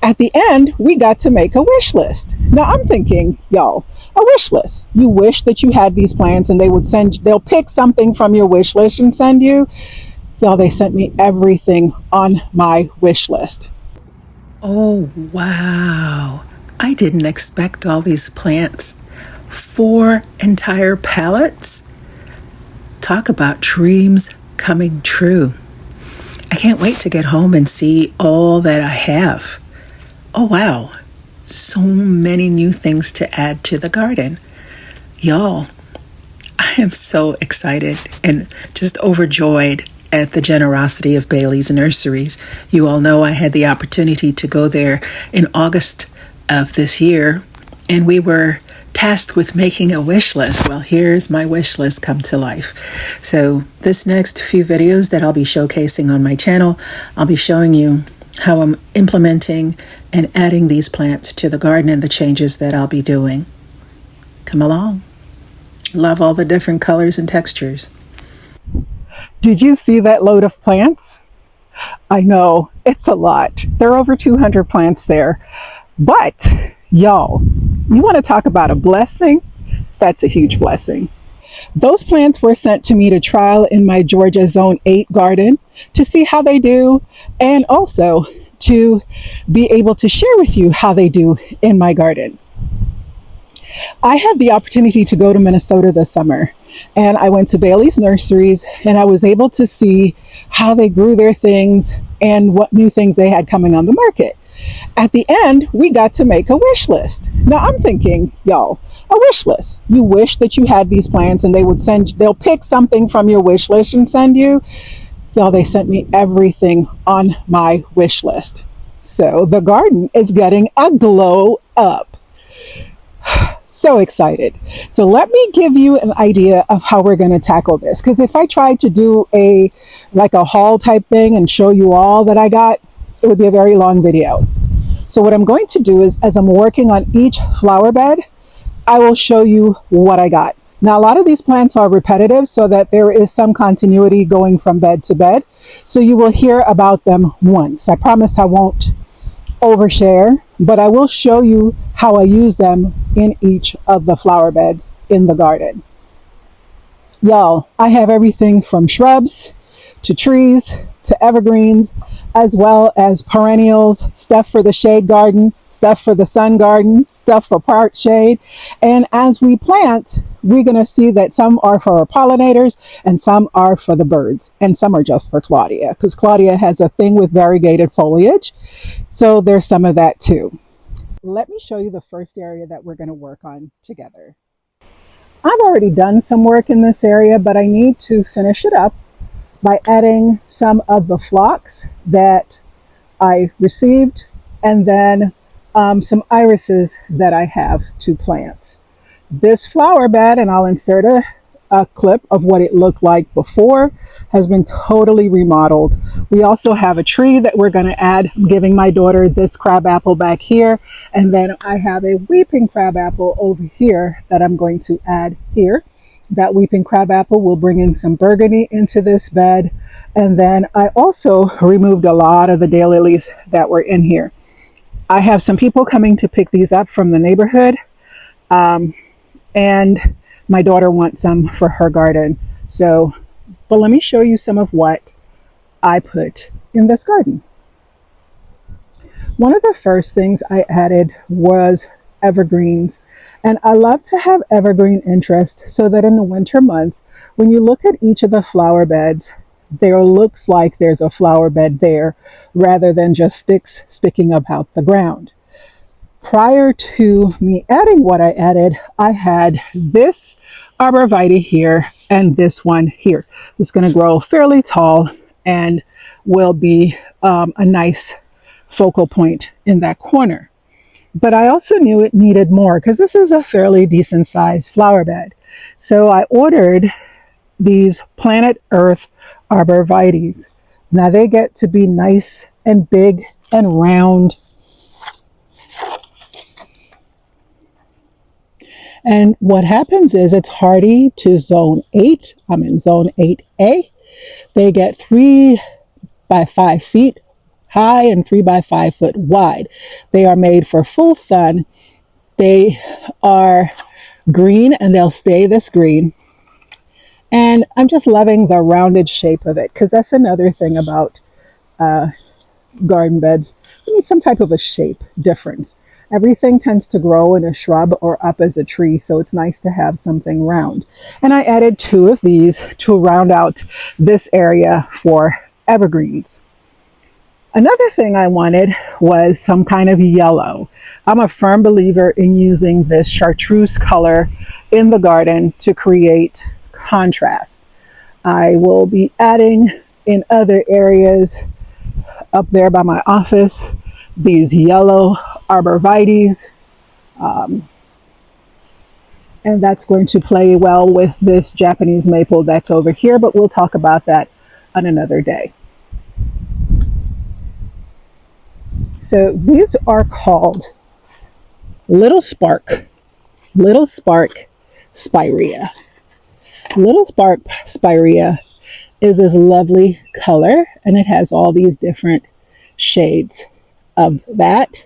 At the end, we got to make a wish list. Now I'm thinking, y'all, a wish list. You wish that you had these plants and they'll pick something from your wish list and send you. Y'all, they sent me everything on my wish list. Oh, wow. I didn't expect all these plants. 4 entire pallets? Talk about dreams coming true. I can't wait to get home and see all that I have. Oh, wow. So many new things to add to the garden. Y'all, I am so excited and just overjoyed at the generosity of Bailey's Nurseries. You all know I had the opportunity to go there in August of this year, and we were tasked with making a wish list. Well, here's my wish list come to life. So this next few videos that I'll be showcasing on my channel, I'll be showing you how I'm implementing and adding these plants to the garden and the changes that I'll be doing. Come along. Love all the different colors and textures. Did you see that load of plants? I know, it's a lot. There are over 200 plants there. But, y'all, you want to talk about a blessing? That's a huge blessing. Those plants were sent to me to trial in my Georgia Zone 8 garden to see how they do, and also to be able to share with you how they do in my garden. I had the opportunity to go to Minnesota this summer, and I went to Bailey's Nurseries, and I was able to see how they grew their things and what new things they had coming on the market. At the end, we got to make a wish list. Now I'm thinking, y'all, a wish list. You wish that you had these plants and they'll pick something from your wish list and send you. Y'all, they sent me everything on my wish list. So the garden is getting a glow up. So excited. So let me give you an idea of how we're going to tackle this. Because if I tried to do a haul type thing and show you all that I got, it would be a very long video. So what I'm going to do is, as I'm working on each flower bed, I will show you what I got. Now, a lot of these plants are repetitive so that there is some continuity going from bed to bed. So you will hear about them once. I promise I won't overshare, but I will show you how I use them in each of the flower beds in the garden. Y'all, I have everything from shrubs to trees to evergreens, as well as perennials, stuff for the shade garden, stuff for the sun garden, stuff for part shade. And as we plant, we're going to see that some are for our pollinators and some are for the birds, and some are just for Claudia, because Claudia has a thing with variegated foliage. So there's some of that too. So let me show you the first area that we're going to work on together. I've already done some work in this area, but I need to finish it up by adding some of the phlox that I received, and then some irises that I have to plant. This flower bed, and I'll insert a clip of what it looked like before, has been totally remodeled. We also have a tree that we're going to add. I'm giving my daughter this crabapple back here, and then I have a weeping crabapple over here that I'm going to add here. That weeping crabapple will bring in some burgundy into this bed. And then I also removed a lot of the daylilies that were in here. I have some people coming to pick these up from the neighborhood. And my daughter wants some for her garden. But let me show you some of what I put in this garden. One of the first things I added was evergreens. And I love to have evergreen interest so that in the winter months, when you look at each of the flower beds, there looks like there's a flower bed there rather than just sticks sticking up out the ground. Prior to me adding what I added, I had this arborvitae here and this one here. It's going to grow fairly tall and will be a nice focal point in that corner. But I also knew it needed more because this is a fairly decent sized flower bed. So I ordered these Planet Earth arborvitaes. Now they get to be nice and big and round. And what happens is it's hardy to zone 8. I'm in zone 8A. They get 3 by 5 feet high and 3 by 5 foot wide. They are made for full sun. They are green and they'll stay this green. And I'm just loving the rounded shape of it, because that's another thing about garden beds. You need some type of a shape difference. Everything tends to grow in a shrub or up as a tree, so it's nice to have something round. And I added 2 of these to round out this area for evergreens. Another thing I wanted was some kind of yellow. I'm a firm believer in using this chartreuse color in the garden to create contrast. I will be adding in other areas up there by my office these yellow arborvitaes, and that's going to play well with this Japanese maple that's over here, but we'll talk about that on another day. So these are called Little Spark Spirea. Little Spark Spirea is this lovely color, and it has all these different shades of that.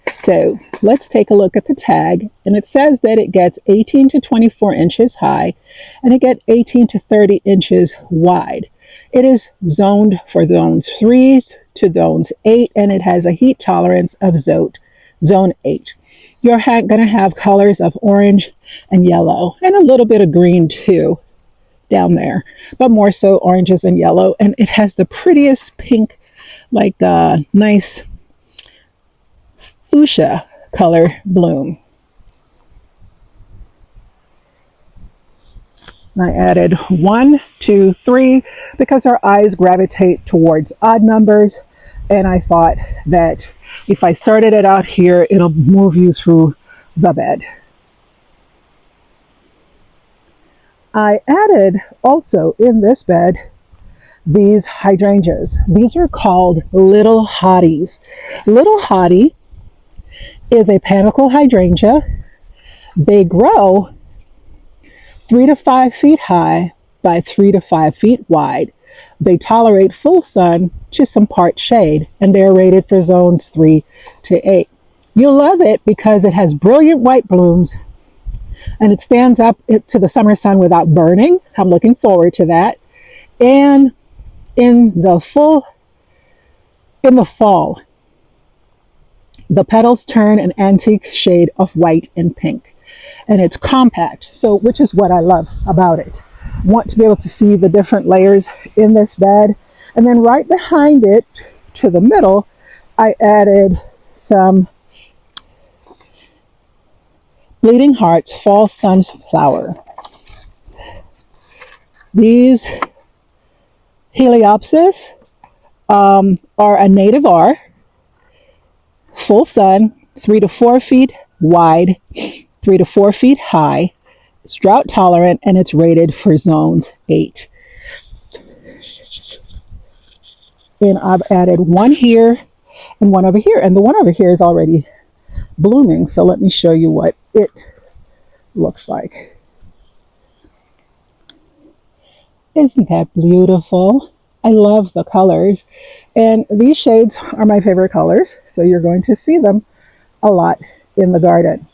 So let's take a look at the tag, and it says that it gets 18 to 24 inches high and it gets 18 to 30 inches wide. It is zoned for zones 3 to zones 8, and it has a heat tolerance of zone 8. You're going to have colors of orange and yellow and a little bit of green too down there, but more so oranges and yellow. And it has the prettiest pink, like nice fuchsia color bloom. I added 1, 2, 3 because our eyes gravitate towards odd numbers, and I thought that if I started it out here, it'll move you through the bed. I added also in this bed these hydrangeas. These are called Little Hotties. Little Hottie is a panicle hydrangea. They grow 3 to 5 feet high by 3 to 5 feet wide. They tolerate full sun to some part shade, and they're rated for zones 3 to 8. You'll love it because it has brilliant white blooms and it stands up to the summer sun without burning. I'm looking forward to that. And in the fall, the petals turn an antique shade of white and pink, and it's compact, so which is what I love about it. Want to be able to see the different layers in this bed. And then right behind it to the middle, I added some Bleeding Hearts Fall Sunflower. These Heliopsis are a native R, full sun, 3 to 4 feet wide, 3 to 4 feet high. It's drought tolerant, and it's rated for zones 8. And I've added 1 here and 1 over here, and the 1 over here is already blooming, so let me show you what it looks like. Isn't that beautiful? I love the colors, and these shades are my favorite colors, so you're going to see them a lot in the garden.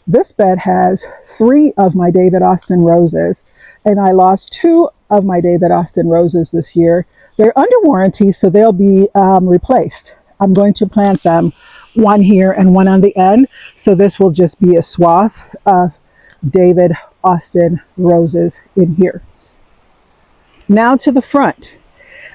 This bed has 3 of my David Austin roses, and I lost 2 of my David Austin roses this year. They're under warranty, so they'll be replaced. I'm going to plant them, 1 here and 1 on the end, so this will just be a swath of David Austin roses in here. Now to the front.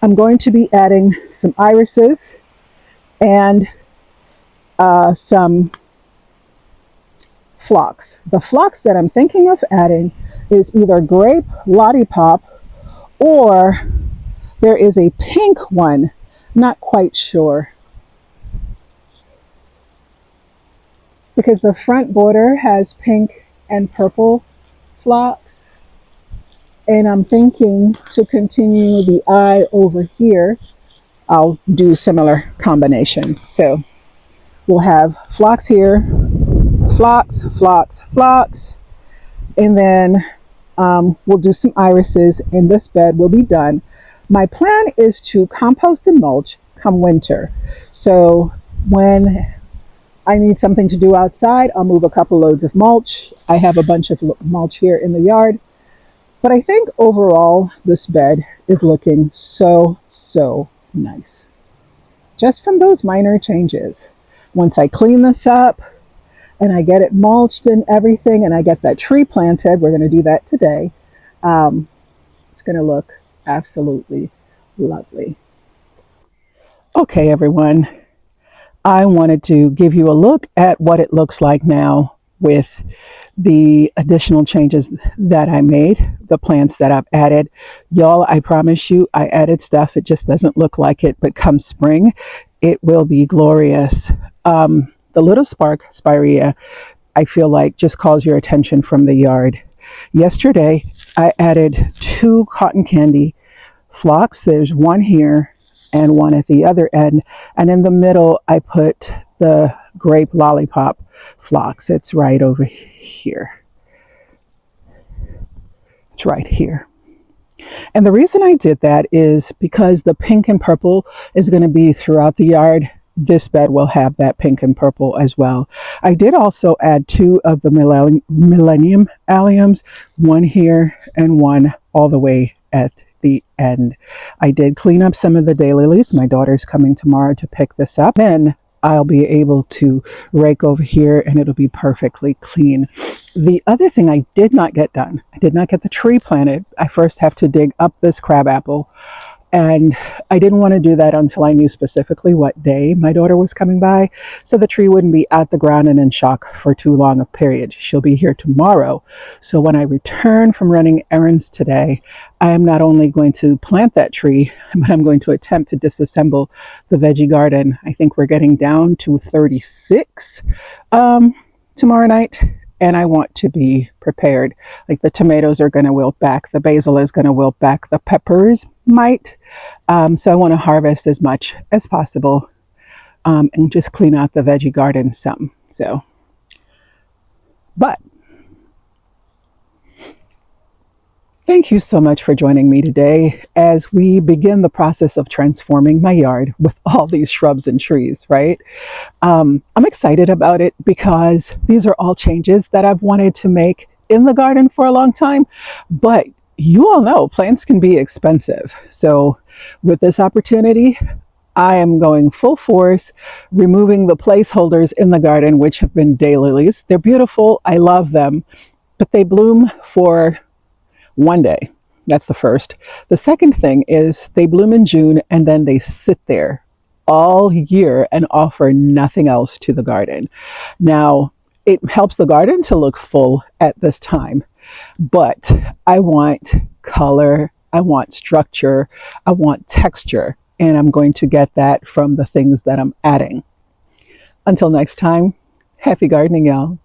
I'm going to be adding some irises and some phlox. The phlox that I'm thinking of adding is either grape lollipop, or there is a pink one, not quite sure, because the front border has pink and purple phlox, and I'm thinking to continue the eye over here, I'll do similar combination. So we'll have phlox here, phlox, phlox, phlox, and then we'll do some irises, and this bed will be done. My plan is to compost and mulch come winter. So when I need something to do outside, I'll move a couple loads of mulch. I have a bunch of mulch here in the yard. But I think overall, this bed is looking so, so nice. Just from those minor changes. Once I clean this up and I get it mulched and everything, and I get that tree planted, we're going to do that today. It's going to look absolutely lovely. Okay, everyone. I wanted to give you a look at what it looks like now with the additional changes that I made, the plants that I've added. Y'all, I promise you, I added stuff. It just doesn't look like it, but come spring, it will be glorious. The little spark spirea, I feel like just calls your attention from the yard. Yesterday, I added 2 cotton candy flocks. There's one here and one at the other end. And in the middle, I put the grape lollipop flocks. It's right over here. It's right here. And the reason I did that is because the pink and purple is going to be throughout the yard. This bed will have that pink and purple as well. I did also add 2 of the millennium alliums, one here and one all the way at the end. I did clean up some of the daylilies. My daughter's coming tomorrow to pick this up. Then I'll be able to rake over here and it'll be perfectly clean. The other thing I did not get done, I did not get the tree planted. I first have to dig up this crabapple. And I didn't want to do that until I knew specifically what day my daughter was coming by, so the tree wouldn't be at the ground and in shock for too long a period. She'll be here tomorrow. So when I return from running errands today, I am not only going to plant that tree, but I'm going to attempt to disassemble the veggie garden. I think we're getting down to 36 tomorrow night. And I want to be prepared. Like the tomatoes are going to wilt back. The basil is going to wilt back. The peppers might. So I want to harvest as much as possible and just clean out the veggie garden some. But thank you so much for joining me today as we begin the process of transforming my yard with all these shrubs and trees, right? I'm excited about it because these are all changes that I've wanted to make in the garden for a long time, but you all know plants can be expensive. So with this opportunity, I am going full force, removing the placeholders in the garden, which have been daylilies. They're beautiful. I love them, but they bloom for one day. That's the first. The second thing is they bloom in June and then they sit there all year and offer nothing else to the garden. Now, it helps the garden to look full at this time, but I want color, I want structure, I want texture, and I'm going to get that from the things that I'm adding. Until next time, happy gardening, y'all.